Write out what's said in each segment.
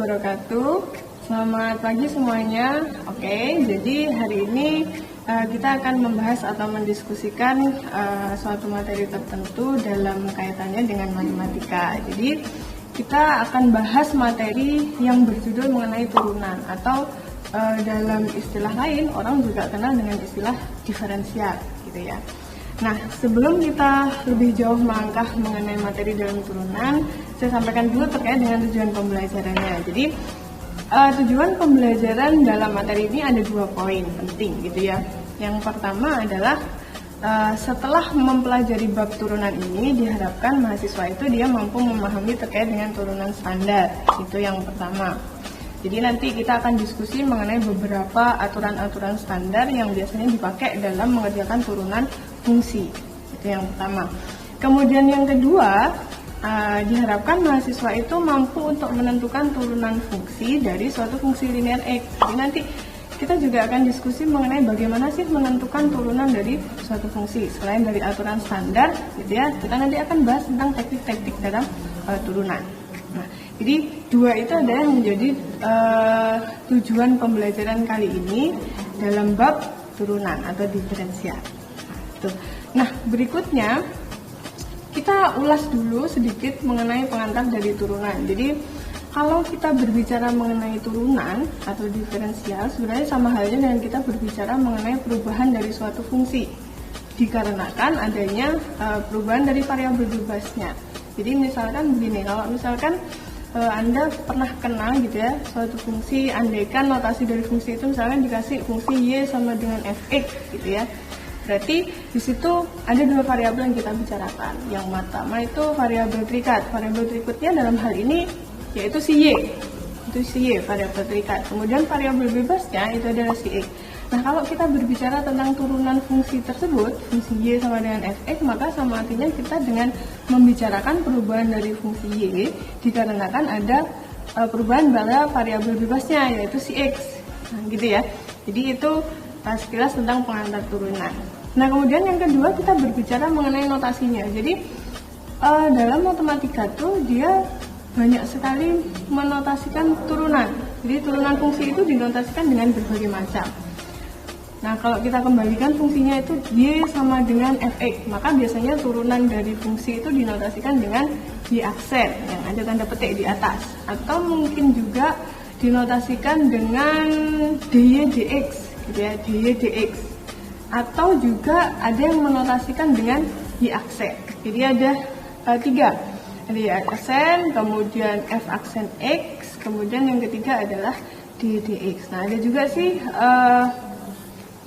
wabarakatuh. Selamat pagi semuanya. Oke, jadi hari ini kita akan membahas atau mendiskusikan suatu materi tertentu dalam kaitannya dengan matematika. Jadi kita akan bahas materi yang berjudul mengenai turunan atau dalam istilah lain orang juga kenal dengan istilah diferensial gitu ya. Nah, sebelum kita lebih jauh melangkah mengenai materi dalam turunan, saya sampaikan dulu terkait dengan tujuan pembelajarannya. Jadi, tujuan pembelajaran dalam materi ini ada 2 poin penting gitu ya. Yang pertama adalah setelah mempelajari bab turunan ini, diharapkan mahasiswa itu dia mampu memahami terkait dengan turunan standar. Itu yang pertama. Jadi nanti kita akan diskusi mengenai beberapa aturan-aturan standar yang biasanya dipakai dalam mengerjakan turunan fungsi. Itu yang pertama. Kemudian yang kedua, diharapkan mahasiswa itu mampu untuk menentukan turunan fungsi dari suatu fungsi linear X. Jadi nanti kita juga akan diskusi mengenai bagaimana sih menentukan turunan dari suatu fungsi. Selain dari aturan standar, gitu ya, kita nanti akan bahas tentang teknik-teknik dalam turunan. Nah, jadi 2 itu adalah yang menjadi tujuan pembelajaran kali ini dalam bab turunan atau diferensial. Nah, berikutnya kita ulas dulu sedikit mengenai pengantar dari turunan. Jadi, kalau kita berbicara mengenai turunan atau diferensial, sebenarnya sama halnya dengan kita berbicara mengenai perubahan dari suatu fungsi, dikarenakan adanya perubahan dari variabel bebasnya. Jadi misalkan begini, kalau misalkan Anda pernah kenal gitu ya suatu fungsi, andaikan notasi dari fungsi itu misalkan dikasih fungsi y sama dengan fx gitu ya. Berarti di situ ada 2 variabel yang kita bicarakan. Yang pertama itu variabel terikat. Variabel terikatnya dalam hal ini yaitu si y. Itu si y, variabel terikat. Kemudian variabel bebasnya itu adalah si x. Nah, kalau kita berbicara tentang turunan fungsi tersebut, fungsi y sama dengan fx, maka sama artinya kita dengan membicarakan perubahan dari fungsi y dikarenakan ada perubahan pada variabel bebasnya yaitu si x. Nah, gitu ya. Jadi itu sekilas tentang pengantar turunan. Nah, kemudian yang kedua kita berbicara mengenai notasinya. Jadi dalam matematika tuh dia banyak sekali menotasikan turunan. Jadi turunan fungsi itu dinotasikan dengan berbagai macam. Nah, kalau kita kembalikan fungsinya itu y sama dengan fx, maka biasanya turunan dari fungsi itu dinotasikan dengan y aksen yang ada tanda petik di atas, atau mungkin juga dinotasikan dengan dy dx gitu ya, dy dx, atau juga ada yang menotasikan dengan y aksen. Jadi ada 3, ada y aksen, kemudian f aksen x, kemudian yang ketiga adalah dy dx. Nah, ada juga sih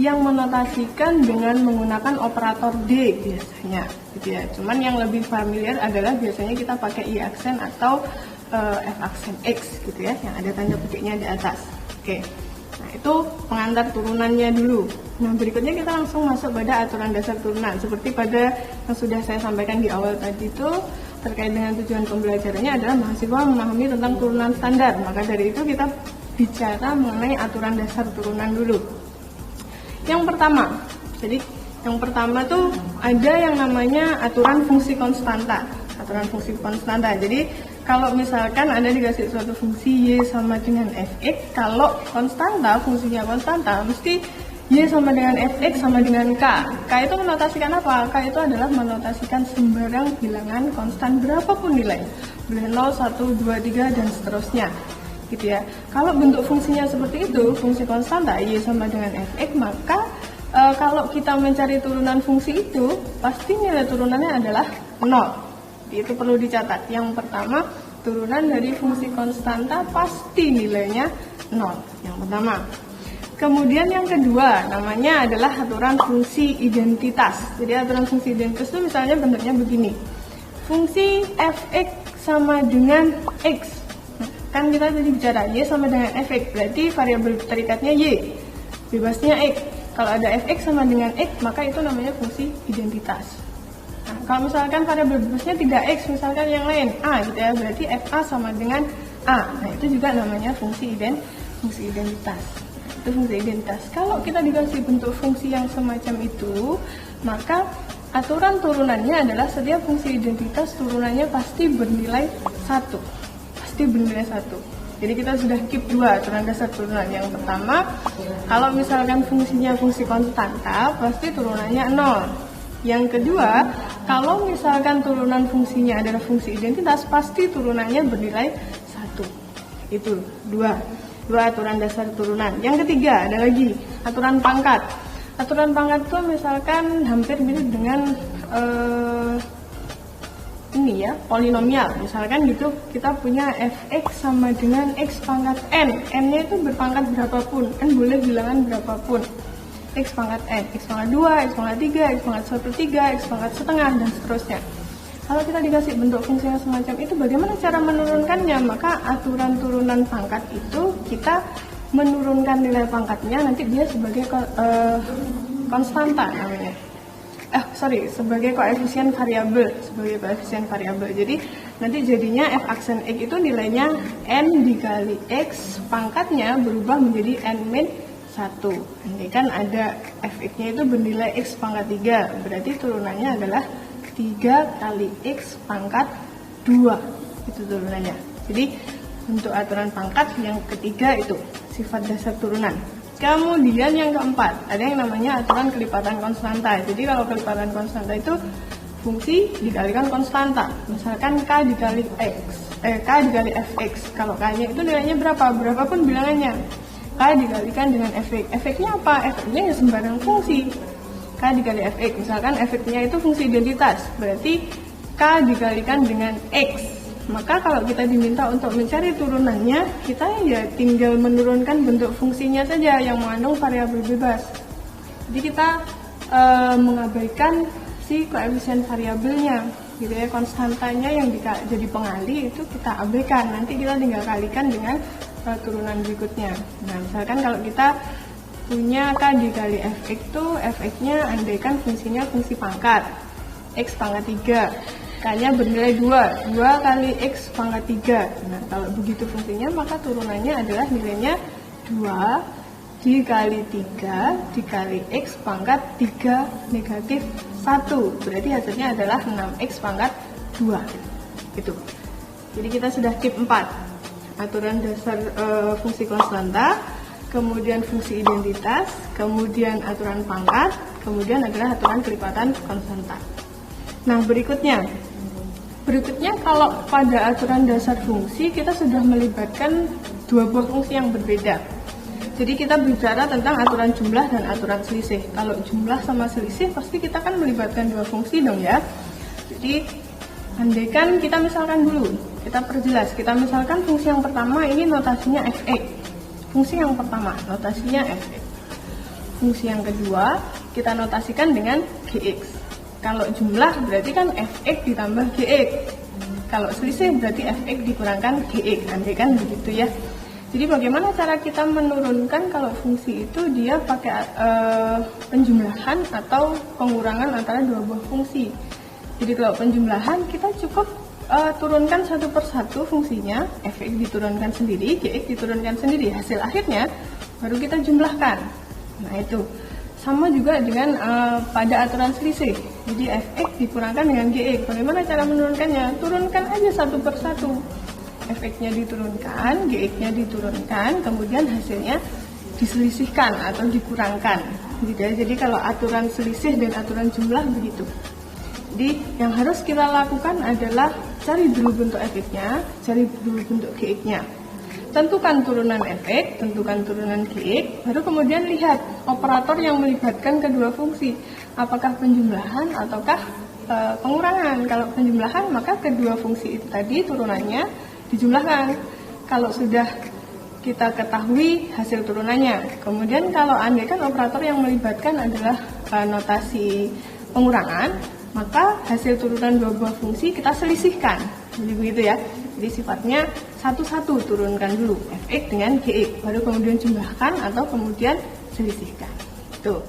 yang menotasikan dengan menggunakan operator D biasanya gitu ya. Cuman yang lebih familiar adalah biasanya kita pakai I aksen atau F aksen X gitu ya, yang ada tanda petiknya di atas. Oke. Nah, itu pengantar turunannya dulu. Nah, berikutnya kita langsung masuk pada aturan dasar turunan. Seperti pada yang sudah saya sampaikan di awal tadi itu, terkait dengan tujuan pembelajarannya adalah mahasiswa memahami tentang turunan standar. Maka dari itu kita bicara mengenai aturan dasar turunan dulu. Yang pertama, jadi yang pertama tuh ada yang namanya aturan fungsi konstanta. Aturan fungsi konstanta. Jadi kalau misalkan Anda dikasih suatu fungsi y sama dengan fx, kalau konstanta, fungsinya konstanta, mesti y sama dengan fx sama dengan k. K itu menotasikan apa? K itu adalah menotasikan sembarang bilangan konstan berapapun nilai. Boleh 0, 1, 2, 3 dan seterusnya. Gitu ya. Kalau bentuk fungsinya seperti itu, fungsi konstanta y sama dengan fx, maka kalau kita mencari turunan fungsi itu, pasti nilai turunannya adalah 0. Itu perlu dicatat. Yang pertama, turunan dari fungsi konstanta pasti nilainya 0. Yang pertama. Kemudian yang kedua, namanya adalah aturan fungsi identitas. Jadi aturan fungsi identitas itu misalnya bentuknya begini. Fungsi fx sama dengan x. Kan kita tadi bicara y sama dengan fx, berarti variabel terikatnya y, bebasnya x. Kalau ada fx sama dengan x, maka itu namanya fungsi identitas. Nah, kalau misalkan variabel bebasnya tidak x, misalkan yang lain a gitu ya, berarti fa sama dengan a. Nah, itu juga namanya fungsi identitas. Itu fungsi identitas. Kalau kita dikasih bentuk fungsi yang semacam itu, maka aturan turunannya adalah setiap fungsi identitas turunannya pasti bernilai 1. Pasti bernilai 1. Jadi kita sudah keep 2 aturan dasar turunan. Yang pertama, kalau misalkan fungsinya fungsi konstanta, pasti turunannya 0. Yang kedua, kalau misalkan turunan fungsinya adalah fungsi identitas, pasti turunannya bernilai 1. Itu 2 aturan dasar turunan. Yang ketiga, ada lagi aturan pangkat. Aturan pangkat itu misalkan hampir mirip dengan ini ya, polinomial. Misalkan gitu, kita punya fx sama dengan x pangkat n. N-nya itu berpangkat berapapun, n boleh bilangan berapapun. X pangkat n, x pangkat 2, x pangkat 3, x pangkat 1/3, x pangkat setengah, dan seterusnya. Kalau kita dikasih bentuk fungsi yang semacam itu, bagaimana cara menurunkannya? Maka aturan turunan pangkat itu kita menurunkan nilai pangkatnya, nanti dia sebagai konstanta namanya. Sebagai koefisien variabel, Jadi nanti jadinya f aksen x itu nilainya n dikali x, pangkatnya berubah menjadi n-1. Ini kan ada fx-nya itu bernilai x pangkat 3, berarti turunannya adalah 3 kali x pangkat 2. Itu turunannya. Jadi untuk aturan pangkat yang ketiga itu sifat dasar turunan. Kemudian yang keempat, ada yang namanya aturan kelipatan konstanta. Jadi kalau kelipatan konstanta itu fungsi dikalikan konstanta. Misalkan k dikali fx. Kalau k-nya itu nilainya berapapun bilangannya. K dikalikan dengan fx. Fx-nya apa? Fx-nya ya sembarang fungsi. K dikali fx. Misalkan fx-nya itu fungsi identitas. Berarti k dikalikan dengan x. Maka kalau kita diminta untuk mencari turunannya, kita ya tinggal menurunkan bentuk fungsinya saja yang mengandung variabel bebas. Jadi kita mengabaikan si koefisien variabelnya, gitu ya, konstantanya yang jadi pengali itu kita abaikan. Nanti kita tinggal kalikan dengan turunan berikutnya. Nah, misalkan kalau kita punya k dikali fx itu, fx-nya andaikan fungsinya fungsi pangkat, x pangkat 3. K-nya bernilai 2 kali x pangkat 3. Nah, kalau begitu fungsinya, maka turunannya adalah nilainya 2 dikali 3 dikali x pangkat 3 negatif 1. Berarti hasilnya adalah 6x pangkat 2. Itu. Jadi kita sudah keep 4 aturan dasar fungsi konstanta, kemudian fungsi identitas, kemudian aturan pangkat, kemudian adalah aturan kelipatan konstanta. Nah, berikutnya kalau pada aturan dasar fungsi kita sudah melibatkan 2 buah fungsi yang berbeda. Jadi kita bicara tentang aturan jumlah dan aturan selisih. Kalau jumlah sama selisih pasti kita kan melibatkan 2 fungsi dong ya. Jadi andaikan kita misalkan dulu, kita perjelas. Kita misalkan fungsi yang pertama ini notasinya fx. Fungsi yang pertama notasinya fx. Fungsi yang kedua kita notasikan dengan gx. Kalau jumlah berarti kan fx ditambah gx. Kalau selisih berarti fx dikurangkan gx. Andaikan begitu ya. Jadi bagaimana cara kita menurunkan kalau fungsi itu dia pakai penjumlahan atau pengurangan antara 2 buah fungsi. Jadi kalau penjumlahan kita cukup turunkan satu persatu fungsinya, fx diturunkan sendiri, gx diturunkan sendiri. Hasil akhirnya baru kita jumlahkan. Nah itu. Sama juga dengan pada aturan selisih. Jadi fx dikurangkan dengan gx. Bagaimana cara menurunkannya? Turunkan aja satu persatu. Fx-nya diturunkan, gx-nya diturunkan, kemudian hasilnya diselisihkan atau dikurangkan. Gitu ya. Jadi kalau aturan selisih dan aturan jumlah begitu. Jadi yang harus kita lakukan adalah cari dulu bentuk fx-nya, cari dulu bentuk gx-nya. Tentukan turunan fx, tentukan turunan gx, baru kemudian lihat operator yang melibatkan kedua fungsi. Apakah penjumlahan ataukah pengurangan. Kalau penjumlahan maka kedua fungsi itu tadi turunannya dijumlahkan. Kalau sudah kita ketahui hasil turunannya. Kemudian kalau andaikan operator yang melibatkan adalah notasi pengurangan, maka hasil turunan 2 buah fungsi kita selisihkan. Jadi begitu ya. Jadi sifatnya satu-satu turunkan dulu fx dengan gx, baru kemudian jumlahkan atau kemudian selisihkan. Tuh.